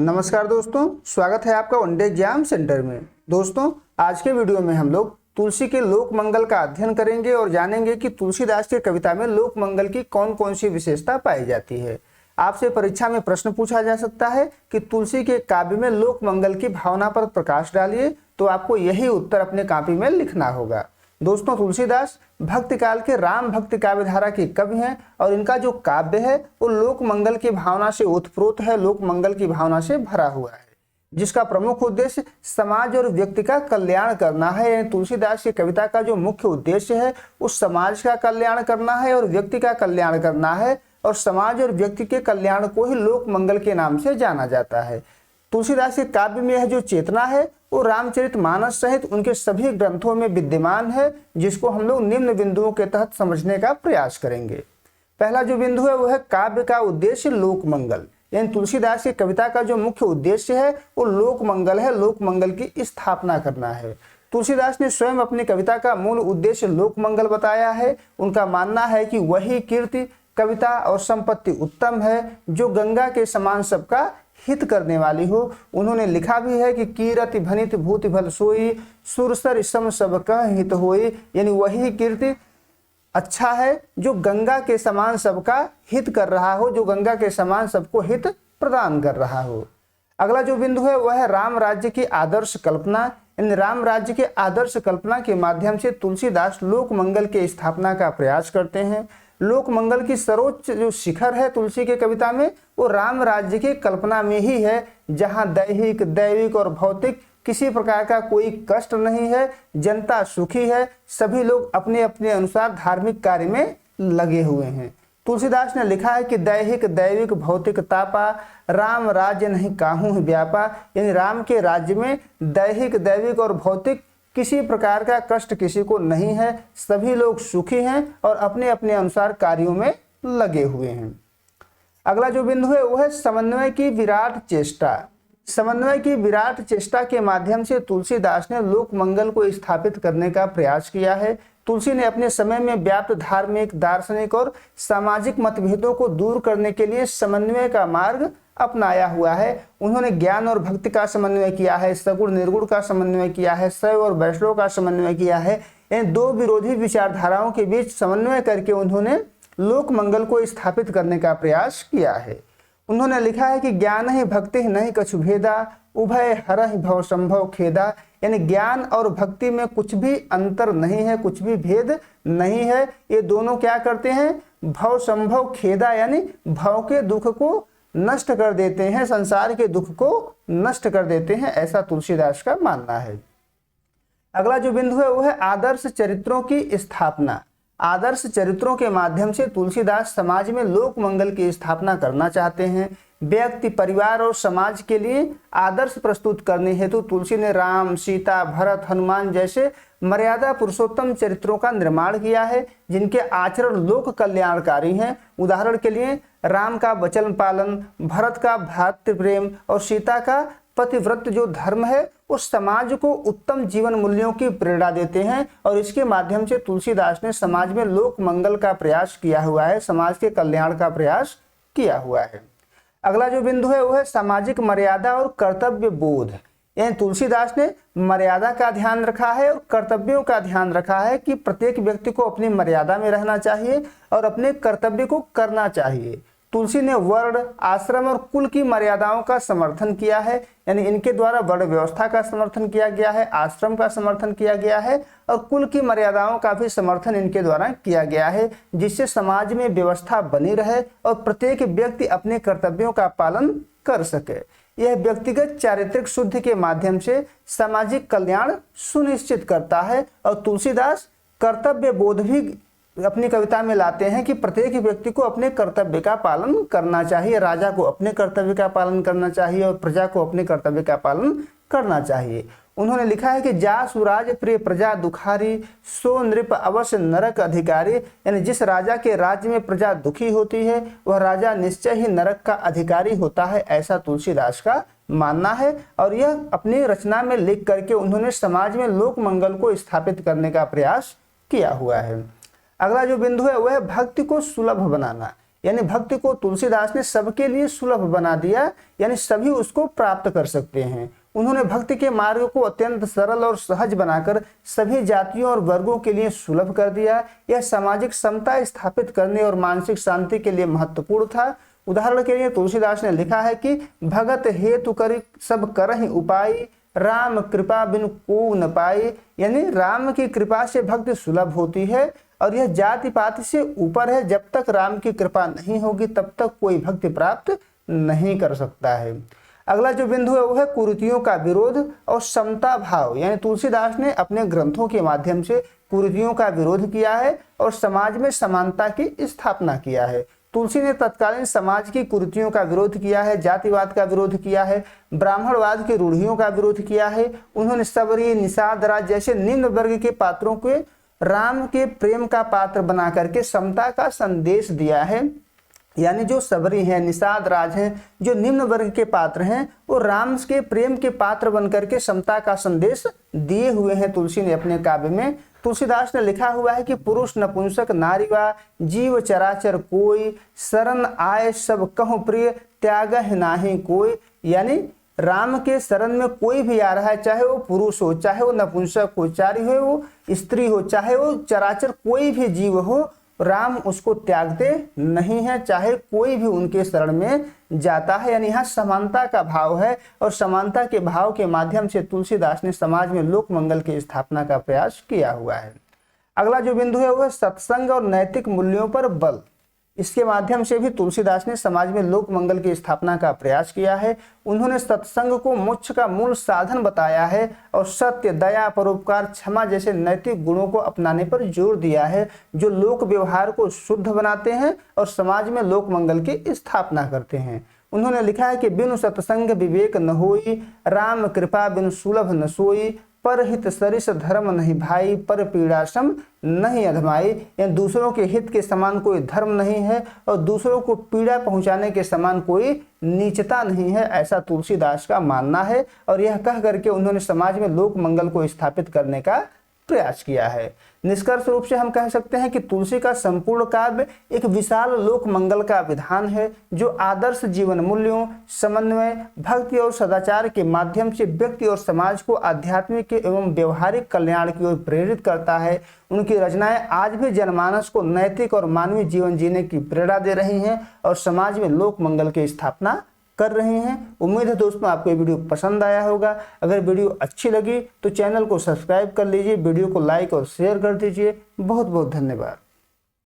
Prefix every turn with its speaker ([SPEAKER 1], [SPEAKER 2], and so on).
[SPEAKER 1] नमस्कार दोस्तों, स्वागत है आपका वनडे एग्जाम सेंटर में। दोस्तों, आज के वीडियो में हम लोग तुलसी के लोक मंगल का अध्ययन करेंगे और जानेंगे कि तुलसीदास की कविता में लोक मंगल की कौन कौन सी विशेषता पाई जाती है। आपसे परीक्षा में प्रश्न पूछा जा सकता है कि तुलसी के काव्य में लोक मंगल की भावना पर प्रकाश डालिए, तो आपको यही उत्तर अपने कॉपी में लिखना होगा। दोस्तों, तुलसीदास भक्ति काल के राम भक्ति काव्य धारा के कवि हैं और इनका जो काव्य है वो लोक मंगल की भावना से ओतप्रोत है, लोक मंगल की भावना से भरा हुआ है, जिसका प्रमुख उद्देश्य समाज और व्यक्ति का कल्याण करना है। तुलसीदास की कविता का जो मुख्य उद्देश्य है उस समाज का कल्याण करना है और व्यक्ति का कल्याण करना है, और समाज और व्यक्ति के कल्याण को ही लोक मंगल के नाम से जाना जाता है। तुलसीदास के काव्य में यह जो चेतना है वो रामचरितमानस सहित उनके सभी ग्रंथों में विद्यमान है, जिसको हम लोग निम्न बिंदुओं के तहत समझने का प्रयास करेंगे। पहला जो बिंदु है वो है काव्य का उद्देश्य लोक मंगल, यानी तुलसीदास की कविता का जो मुख्य उद्देश्य है वो लोक मंगल है, लोक मंगल की स्थापना करना है। तुलसीदास ने स्वयं अपनी कविता का मूल उद्देश्य लोक मंगल बताया है। उनका मानना है कि वही कीर्ति, कविता और संपत्ति उत्तम है जो गंगा के समान सबका हित करने वाली हो। उन्होंने लिखा भी है कि कीरति भनित भूति भल सोई, सुरसर सम सब का हित होई, यानी वही कीर्ति अच्छा है जो गंगा के समान सबका हित कर रहा हो, जो गंगा के समान सबको हित प्रदान कर रहा हो। अगला जो बिंदु है वह है राम राज्य की आदर्श कल्पना। इन राम राज्य के आदर्श कल्पना के माध्यम से तुलसीदास लोक मंगल के स्थापना का प्रयास करते हैं। लोक मंगल की सर्वोच्च जो शिखर है तुलसी के कविता में वो राम राज्य की कल्पना में ही है, जहां दैहिक, दैविक और भौतिक किसी प्रकार का कोई कष्ट नहीं है, जनता सुखी है, सभी लोग अपने अपने अनुसार धार्मिक कार्य में लगे हुए हैं। तुलसीदास ने लिखा है कि दैहिक दैविक भौतिक तापा, राम राज्य नहीं काहू व्यापा, यानी राम के राज्य में दैहिक दैविक और भौतिक किसी प्रकार का कष्ट किसी को नहीं है, सभी लोग सुखी हैं और अपने अपने अनुसार कार्यों में लगे हुए हैं। अगला जो बिंदु है वह है समन्वय की विराट चेष्टा। समन्वय की विराट चेष्टा के माध्यम से तुलसीदास ने लोक मंगल को स्थापित करने का प्रयास किया है। तुलसी ने अपने समय में व्याप्त धार्मिक, दार्शनिक और सामाजिक मतभेदों को दूर करने के लिए समन्वय का मार्ग अपनाया हुआ है। उन्होंने ज्ञान और भक्ति का समन्वय किया है, सगुण निर्गुण का समन्वय किया है, शैव और वैष्णव का समन्वय किया है। इन दो विरोधी विचारधाराओं के बीच समन्वय करके उन्होंने लोक मंगल को स्थापित करने का प्रयास किया है। उन्होंने लिखा है कि ज्ञान ही भक्ति नहीं कछु भेदा, उभय हरहि भव संभव खेदा, यानी ज्ञान और भक्ति में कुछ भी अंतर नहीं है, कुछ भी भेद नहीं है। ये दोनों क्या करते हैं? भव संभव खेदा, यानी भव के दुख को नष्ट कर देते हैं, संसार के दुख को नष्ट कर देते हैं, ऐसा तुलसीदास का मानना है। अगला जो बिंदु है वह है आदर्श चरित्रों की स्थापना। आदर्श चरित्रों के माध्यम से तुलसीदास समाज में लोक मंगल की स्थापना करना चाहते हैं। व्यक्ति, परिवार और समाज के लिए आदर्श प्रस्तुत करने हेतु तुलसी ने राम, सीता, भरत, हनुमान जैसे मर्यादा पुरुषोत्तम चरित्रों का निर्माण किया है, जिनके आचरण लोक कल्याणकारी हैं। उदाहरण के लिए राम का वचन पालन, भरत का भ्रातृ प्रेम और सीता का पतिव्रत जो धर्म है उस समाज को उत्तम जीवन मूल्यों की प्रेरणा देते हैं, और इसके माध्यम से तुलसीदास ने समाज में लोक मंगल का प्रयास किया हुआ है, समाज के कल्याण का प्रयास किया हुआ है। अगला जो बिंदु है वह है सामाजिक मर्यादा और कर्तव्य बोध। यानी तुलसीदास ने मर्यादा का ध्यान रखा है और कर्तव्यों का ध्यान रखा है कि प्रत्येक व्यक्ति को अपनी मर्यादा में रहना चाहिए और अपने कर्तव्य को करना चाहिए। तुलसी ने वर्ण, आश्रम और कुल की मर्यादाओं का समर्थन किया है, यानी इनके द्वारा वर्ण व्यवस्था का समर्थन किया गया है, आश्रम का समर्थन किया गया है और कुल की मर्यादाओं का भी समर्थन इनके द्वारा किया गया है, जिससे समाज में व्यवस्था बनी रहे और प्रत्येक व्यक्ति अपने कर्तव्यों का पालन कर सके। यह व्यक्तिगत चारित्रिक शुद्धि के माध्यम से सामाजिक कल्याण सुनिश्चित करता है, और तुलसीदास कर्तव्य बोध भी अपनी कविता में लाते हैं कि प्रत्येक व्यक्ति को अपने कर्तव्य का पालन करना चाहिए। राजा को अपने कर्तव्य का पालन करना चाहिए और प्रजा को अपने कर्तव्य का पालन करना चाहिए। उन्होंने लिखा है कि जा सुराज प्रिय प्रजा दुखारी, सो नृप अवश्य नरक अधिकारी, यानी जिस राजा के राज्य में प्रजा दुखी होती है वह राजा निश्चय ही नरक का अधिकारी होता है, ऐसा तुलसीदास का मानना है। और यह अपनी रचना में लिख करके उन्होंने समाज में लोक मंगल को स्थापित करने का प्रयास किया हुआ है। अगला जो बिंदु है वह भक्ति को सुलभ बनाना। यानी भक्ति को तुलसीदास ने सबके लिए सुलभ बना दिया, यानी सभी उसको प्राप्त कर सकते हैं। उन्होंने भक्ति के मार्ग को अत्यंत सरल और सहज बनाकर सभी जातियों और वर्गों के लिए सुलभ कर दिया। यह सामाजिक समता स्थापित करने और मानसिक शांति के लिए महत्वपूर्ण था। उदाहरण के लिए तुलसीदास ने लिखा है कि भगत हेतु करि सब करहि उपाय, राम कृपा बिन को न पाए। यानी राम की कृपा से भक्ति सुलभ होती है और यह जाति पाति से ऊपर है। जब तक राम की कृपा नहीं होगी तब तक कोई भक्ति प्राप्त नहीं कर सकता है। अगला जो बिंदु है वो है कुरीतियों का विरोध और समता भाव। यानी तुलसीदास ने अपने ग्रंथों के माध्यम से कुरीतियों का विरोध किया है और समाज में समानता की स्थापना किया है। तुलसी ने तत्कालीन समाज की कुरीतियों का विरोध किया है, जातिवाद का विरोध किया है, ब्राह्मणवाद की रूढ़ियों का विरोध किया है। उन्होंने सबरी, निषाद राज जैसे निम्न वर्ग के पात्रों को राम के प्रेम का पात्र बना करके समता का संदेश दिया है। यानी जो सबरी हैं, निषाद राज हैं, जो निम्न वर्ग के पात्र हैं, वो राम के प्रेम के पात्र बनकर के समता का संदेश दिए हुए हैं तुलसी ने अपने काव्य में। तुलसीदास ने लिखा हुआ है कि पुरुष नपुंसक नारीवा जीव चराचर कोई, शरण आए सब कहु प्रिय त्यागह नाही कोई। यानी राम के शरण में कोई भी आ रहा है, चाहे वो पुरुष हो, चाहे वो नपुंसक हो, चाहे वो स्त्री हो, चाहे वो चराचर कोई भी जीव हो, राम उसको त्यागते नहीं है, चाहे कोई भी उनके शरण में जाता है। यानी यहाँ समानता का भाव है और समानता के भाव के माध्यम से तुलसीदास ने समाज में लोक मंगल की स्थापना का प्रयास किया हुआ है। अगला जो बिंदु है वह सत्संग और नैतिक मूल्यों पर बल। इसके माध्यम से भी तुलसीदास ने समाज में लोक मंगल की स्थापना का प्रयास किया है। उन्होंने सत्संग को मोक्ष का मूल साधन बताया है और सत्य, दया, परोपकार, क्षमा जैसे नैतिक गुणों को अपनाने पर जोर दिया है, जो लोक व्यवहार को शुद्ध बनाते हैं और समाज में लोक मंगल की स्थापना करते हैं। उन्होंने लिखा है कि बिनु सत्संग विवेक न होई, राम कृपा बिनु सुलभ न सोई, पर हित सरिस धर्म नहीं भाई, पर पीड़ा सम नहीं अधमाई। यानी दूसरों के हित के समान कोई धर्म नहीं है और दूसरों को पीड़ा पहुंचाने के समान कोई नीचता नहीं है, ऐसा तुलसीदास का मानना है। और यह कह करके उन्होंने समाज में लोक मंगल को स्थापित करने का प्रयास किया है। निष्कर्ष रूप से हम कह सकते हैं कि तुलसी का संपूर्ण काव्य एक विशाल लोक मंगल का विधान है, जो आदर्श जीवन मूल्यों, समन्वय, भक्ति और सदाचार के माध्यम से व्यक्ति और समाज को आध्यात्मिक एवं व्यवहारिक कल्याण की ओर प्रेरित करता है। उनकी रचनाएं आज भी जनमानस को नैतिक और मानवीय जीवन जीने की प्रेरणा दे रही हैं और समाज में लोक मंगल की स्थापना कर रहे हैं। उम्मीद है दोस्तों आपको ये वीडियो पसंद आया होगा। अगर वीडियो अच्छी लगी तो चैनल को सब्सक्राइब कर लीजिए, वीडियो को लाइक और शेयर कर दीजिए। बहुत बहुत धन्यवाद।